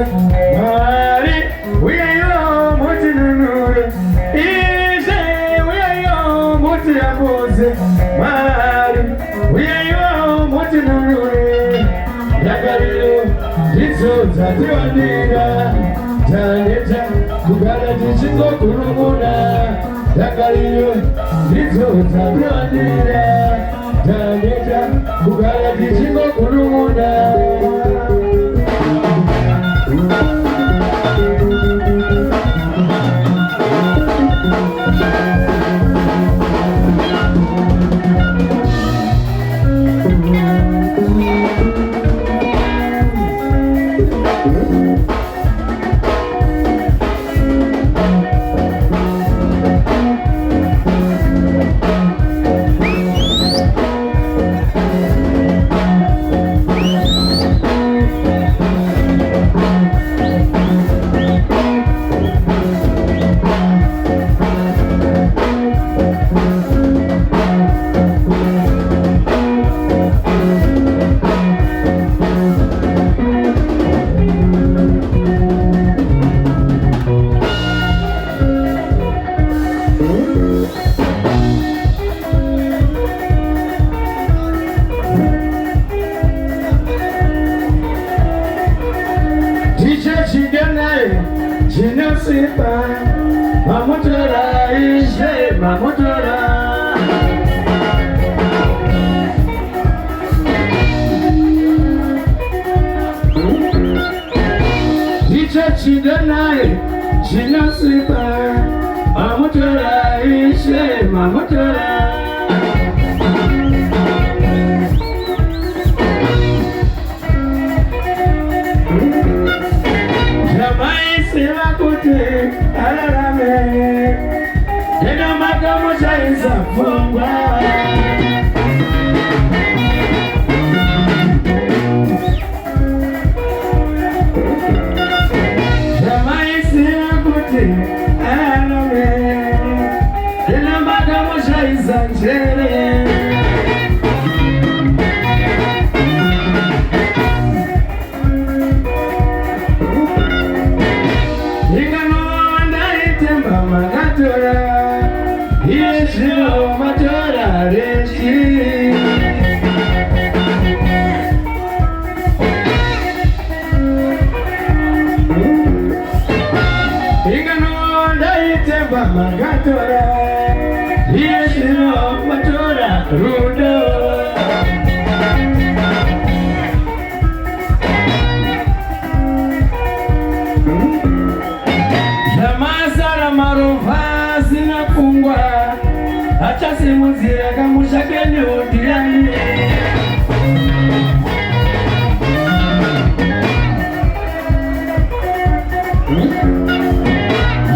Mari uyayo muti nunure Ise uyayo muti abuze Mari uyayo muti nunure Yagarilo Jizo zatiwanira Taneta kugala jichingo kurumuna Yagarilo Jizo zatiwanira Taneta kugala jichingo kurumuna Jinosipa, mamutora ishe mamutora. Dicha chidanai, jinosipa, mamutora ishe mamutora. Alarame, ena makamo chaisa fungwa. Jamaisi akuti alarame, ena makamo chaisa chere. Yeshua matora rechi Igano daitemba magatora Yeshua matora rudo Jamasara maruva sinafungwa Acha simuzira kamushake ni udiani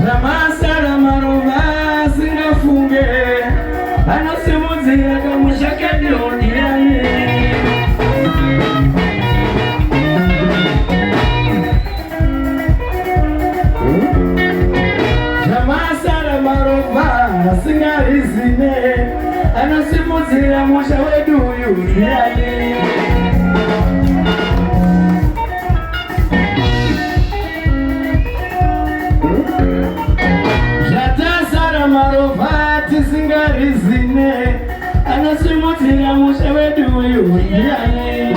Zamasara maruva sinafunge Ano simuzira kamushake ni udiani Zamasara maruva singarizine Anasimuzira musha wedu yuriani Jatasara marovati singarizine Anasimuzira musha wedu yuriani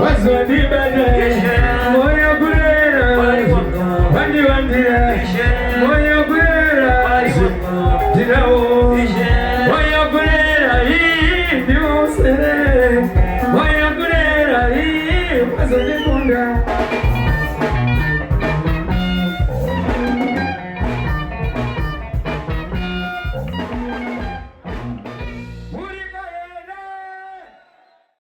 wazondibane moyo kurera wandivandira moyo kurera ndirawo moyo kurera ndiwosere moyo kurera wazondikunda